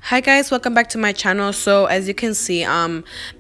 Hi guys, welcome back to my channel. So as you can see,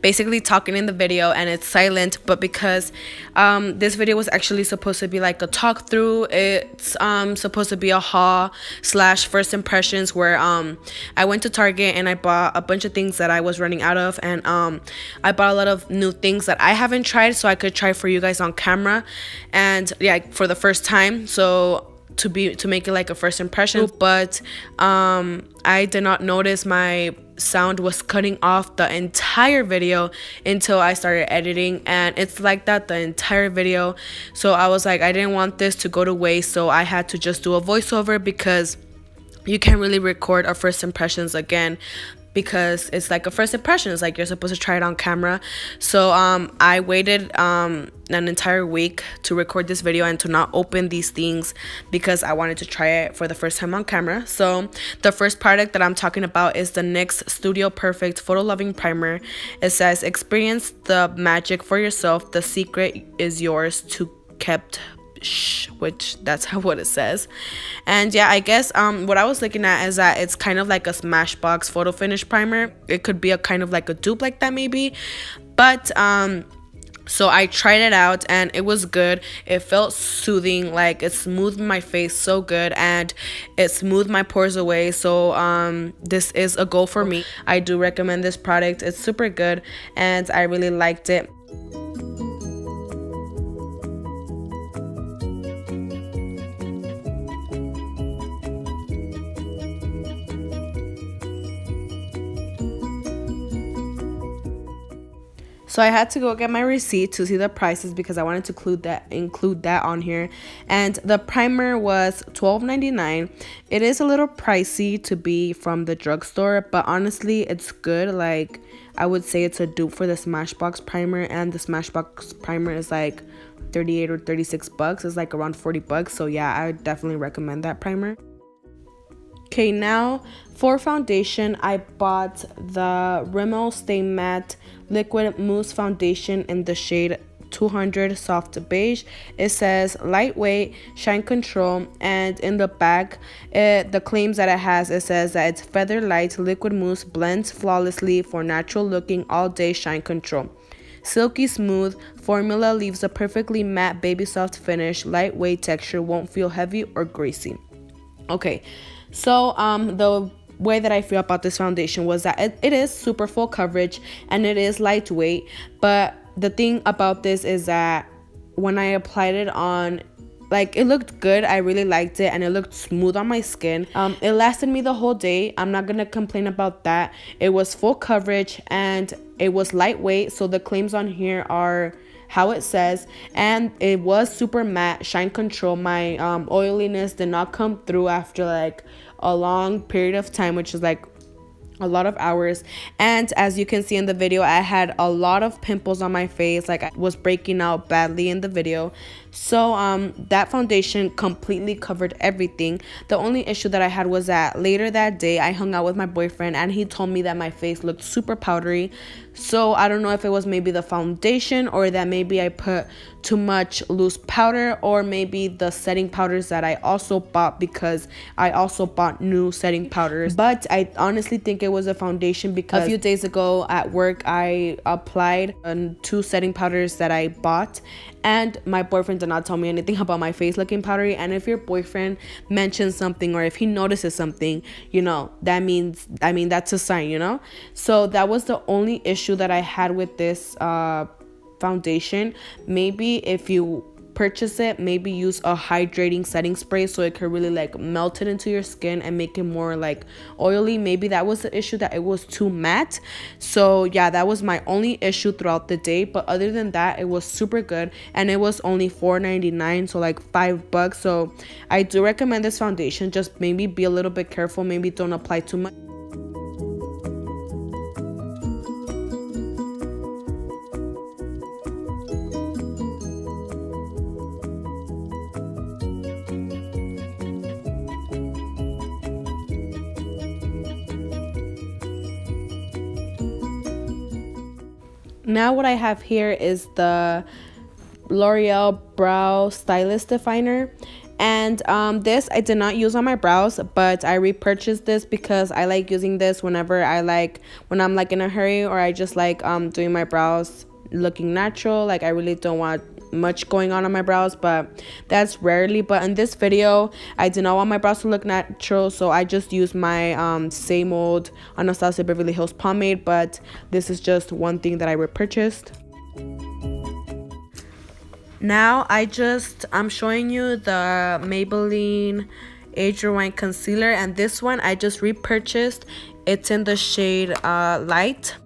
basically talking in the video and it's silent, but because this video was actually supposed to be like a talk through, it's supposed to be a haul slash first impressions where I went to Target and I bought a bunch of things that I was running out of, and I bought a lot of new things that I haven't tried so I could try for you guys on camera, and yeah, for the first time. So to make it like a first impression, but I did not notice my sound was cutting off the entire video until I started editing, and it's like that the entire video. So I was like, I didn't want this to go to waste, so I had to just do a voiceover because you can't really record a first impressions again, because it's like a first impression. It's like you're supposed to try it on camera. So I waited an entire week to record this video and to not open these things because I wanted to try it for the first time on camera. So the first product that I'm talking about is the NYX Studio Perfect Photo Loving Primer. It says, experience the magic for yourself. The secret is yours to kept, which that's what it says. And yeah, I guess what I was looking at is that it's kind of like a Smashbox photo finish primer. It could be a kind of like a dupe like that maybe, but so I tried it out and it was good. It felt soothing, like it smoothed my face so good and it smoothed my pores away. So this is a go for me. I do recommend this product. It's super good and I really liked it. So I had to go get my receipt to see the prices because I wanted to include that on here. And the primer was $12.99. It is a little pricey to be from the drugstore, but honestly, it's good. Like, I would say it's a dupe for the Smashbox primer, and the Smashbox primer is like 38 or 36 bucks. It's like around 40 bucks. So yeah, I would definitely recommend that primer. Okay, now for foundation, I bought the Rimmel Stay Matte Liquid Mousse Foundation in the shade 200 Soft Beige. It says lightweight, shine control, and in the back, the claims that it has, it says that it's feather light liquid mousse, blends flawlessly for natural looking all day shine control. Silky smooth formula leaves a perfectly matte baby soft finish, lightweight texture, won't feel heavy or greasy. Okay, so the way that I feel about this foundation was that it is super full coverage and it is lightweight, but the thing about this is that when I applied it on, like, it looked good. I really liked it and it looked smooth on my skin. It lasted me the whole day. I'm not gonna complain about that. It was full coverage and it was lightweight, so the claims on here are how it says, and it was super matte, shine control. My oiliness did not come through after like a long period of time, which is like a lot of hours. And as you can see in the video, I had a lot of pimples on my face, like I was breaking out badly in the video. So that foundation completely covered everything. The only issue that I had was that later that day I hung out with my boyfriend and he told me that my face looked super powdery. So I don't know if it was maybe the foundation or that maybe I put too much loose powder, or maybe the setting powders that I also bought, because I also bought new setting powders. But I honestly think it was a foundation because a few days ago at work I applied 2 setting powders that I bought, and my boyfriend did not tell me anything about my face looking powdery. And if your boyfriend mentions something or if he notices something, you know, that means, I mean, that's a sign, you know. So that was the only issue that I had with this foundation. Maybe if you purchase it, maybe use a hydrating setting spray so it could really like melt it into your skin and make it more like oily. Maybe that was the issue, that it was too matte. So yeah, that was my only issue throughout the day, but other than that, it was super good and it was only $4.99, so like $5. So I do recommend this foundation. Just maybe be a little bit careful, maybe don't apply too much. Now what I have here is the L'Oreal Brow Stylist Definer, And this I did not use on my brows, but I repurchased this because I like using this whenever when I'm like in a hurry, or I just like doing my brows looking natural. Like I really don't want much going on my brows, but that's rarely. But in this video I did not want my brows to look natural, so I just used my same old Anastasia Beverly Hills pomade, but this is just one thing that I repurchased. Now I'm showing you the Maybelline Age Rewind concealer, and this one I just repurchased. It's in the shade light.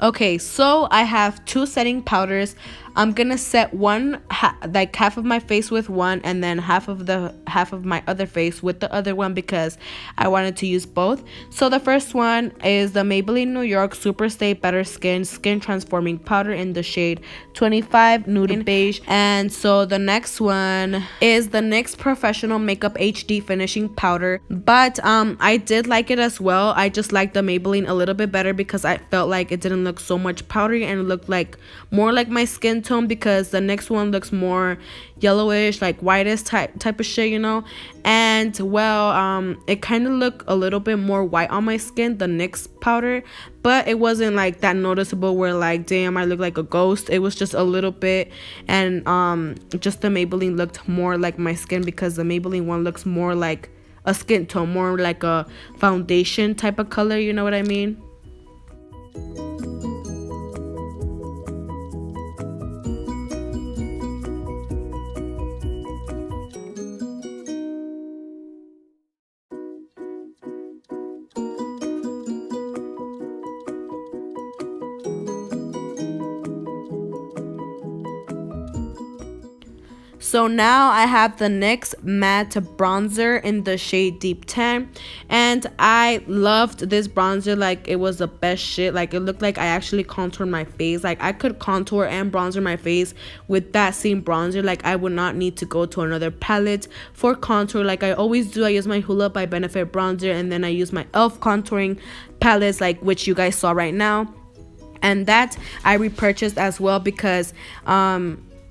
Okay, so I have two setting powders. I'm gonna set one like half of my face with one, and then half of my other face with the other one, because I wanted to use both. So the first one is the Maybelline New York Super Stay Better Skin Transforming Powder in the shade 25 Nude Beige. And so the next one is the NYX Professional Makeup HD Finishing Powder, but I did like it as well. I just liked the Maybelline a little bit better because I felt like it didn't look so much powdery and it looked like more like my skin tone, because the next one looks more yellowish, like whitest type of shit, you know. And well, it kind of looked a little bit more white on my skin, the NYX powder, but it wasn't like that noticeable where like damn I look like a ghost. It was just a little bit. And just the Maybelline looked more like my skin, because the Maybelline one looks more like a skin tone, more like a foundation type of color, you know what I mean. So now I have the NYX Matte bronzer in the shade Deep Tan, and I loved this bronzer. Like it was the best shit. Like it looked like I actually contoured my face. Like I could contour and bronzer my face with that same bronzer. Like I would not need to go to another palette for contour like I always do. I use my Hoola by Benefit bronzer, and then I use my e.l.f. contouring palettes, like which you guys saw right now. And that I repurchased as well because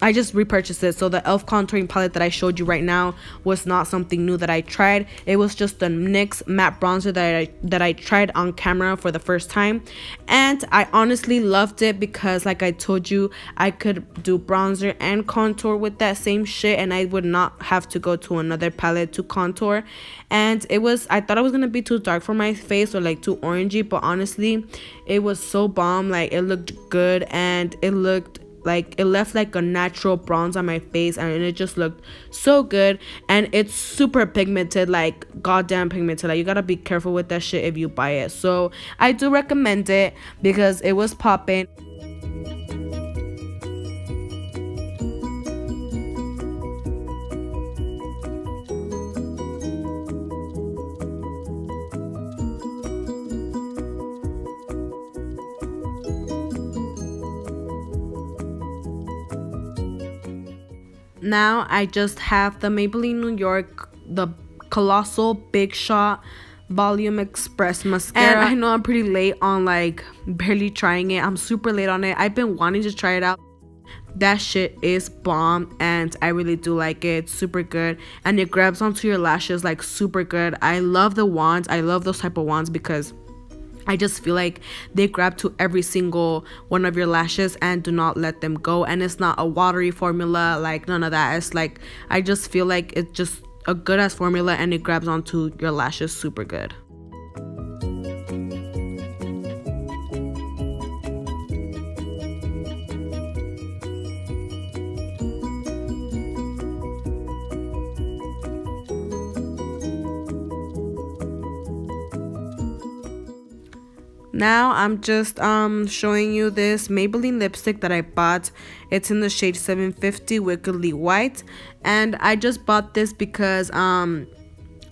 I just repurchased it. So the e.l.f. contouring palette that I showed you right now was not something new that I tried. It was just the NYX matte bronzer that I tried on camera for the first time, and I honestly loved it because like I told you, I could do bronzer and contour with that same shit, and I would not have to go to another palette to contour. And I thought it was gonna be too dark for my face or like too orangey, but honestly it was so bomb. Like it looked good, and it left like a natural bronze on my face, and it just looked so good. And it's super pigmented, like goddamn pigmented. Like you gotta be careful with that shit if you buy it. So I do recommend it because it was popping. Now I just have the Maybelline New York, the Colossal Big Shot Volume Express Mascara. And I know I'm pretty late on like barely trying it. I'm super late on it. I've been wanting to try it out. That shit is bomb, and I really do like it. It's super good, and it grabs onto your lashes like super good. I love the wands. I love those type of wands because I just feel like they grab to every single one of your lashes and do not let them go. And it's not a watery formula, like none of that. It's like, I just feel like it's just a good ass formula, and it grabs onto your lashes super good. Now I'm just showing you this Maybelline lipstick that I bought. It's in the shade 750 Wickedly White, and I just bought this because I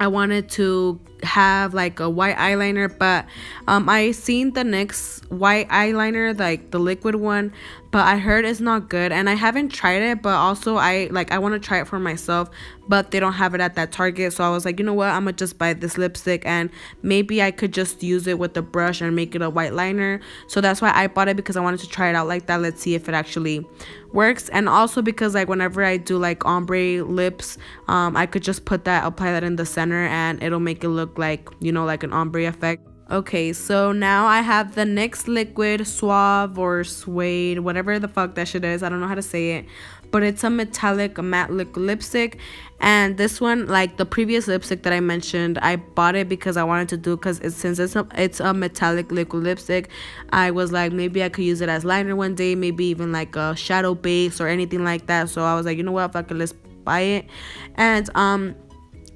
wanted to have like a white eyeliner, but I seen the NYX white eyeliner, like the liquid one, but I heard it's not good, and I haven't tried it. But also I want to try it for myself, but they don't have it at that Target. So I was like, you know what, I'm gonna just buy this lipstick, and maybe I could just use it with the brush and make it a white liner. So that's why I bought it, because I wanted to try it out like that. Let's see if it actually works. And also because like whenever I do like ombre lips, I could just apply that in the center, and it'll make it look like, you know, like an ombre effect. Okay, so now I have the NYX liquid suave or suede, whatever the fuck that shit is. I don't know how to say it, but it's a metallic matte liquid lipstick. And this one, like the previous lipstick that I mentioned, I bought it because I wanted to do, because since it's a metallic liquid lipstick, I was like, maybe I could use it as liner one day, maybe even like a shadow base or anything like that. So I was like, you know what, fuck it, let's buy it. And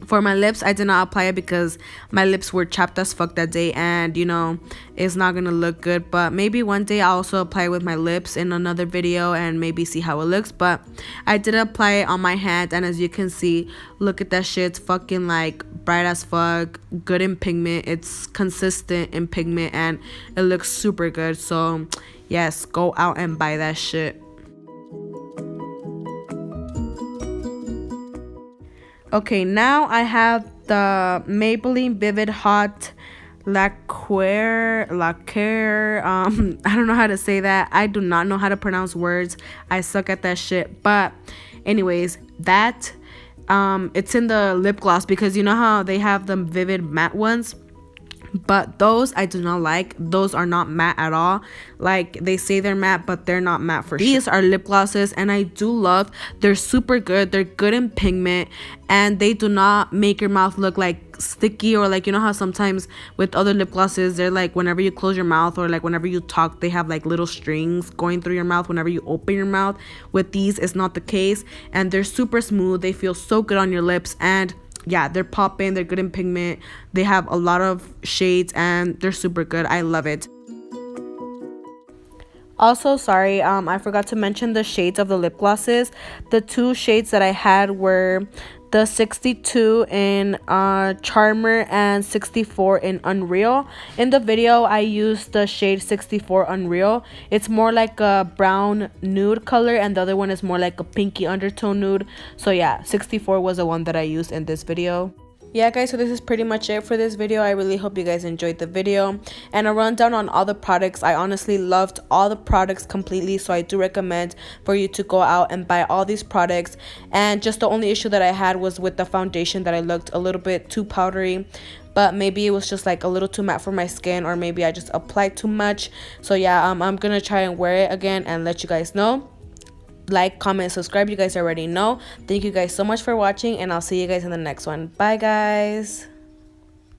for my lips, I did not apply it because my lips were chapped as fuck that day, and you know, it's not gonna look good. But maybe one day I'll also apply it with my lips in another video and maybe see how it looks. But I did apply it on my hand, and as you can see, look at that shit. It's fucking like bright as fuck, good in pigment, it's consistent in pigment, and it looks super good. So yes, go out and buy that shit. Okay, now I have the Maybelline Vivid Hot Lacquer. I don't know how to say that. I do not know how to pronounce words. I suck at that shit. But anyways, that it's in the lip gloss, because you know how they have the vivid matte ones, but those I do not like. Those are not matte at all. Like, they say they're matte, but they're not matte for sure. These are lip glosses, and I do love. They're super good. They're good in pigment, and they do not make your mouth look like sticky, or like, you know how sometimes with other lip glosses, they're like, whenever you close your mouth or like whenever you talk, they have like little strings going through your mouth whenever you open your mouth. With these, it's not the case, and they're super smooth. They feel so good on your lips, and yeah, they're popping, they're good in pigment, they have a lot of shades, and they're super good. I love it. Also, sorry, I forgot to mention the shades of the lip glosses. The two shades that I had were the 62 in Charmer and 64 in Unreal. In the video, I used the shade 64 Unreal. It's more like a brown nude color, and the other one is more like a pinky undertone nude. So yeah, 64 was the one that I used in this video. Yeah guys, so this is pretty much it for this video. I really hope you guys enjoyed the video and a rundown on all the products. I honestly loved all the products completely, so I do recommend for you to go out and buy all these products. And just the only issue that I had was with the foundation, that I looked a little bit too powdery, but maybe it was just like a little too matte for my skin, or maybe I just applied too much. So yeah, I'm gonna try and wear it again and let you guys know. Like, comment, subscribe, you guys already know. Thank you guys so much for watching, and I'll see you guys in the next one. Bye guys.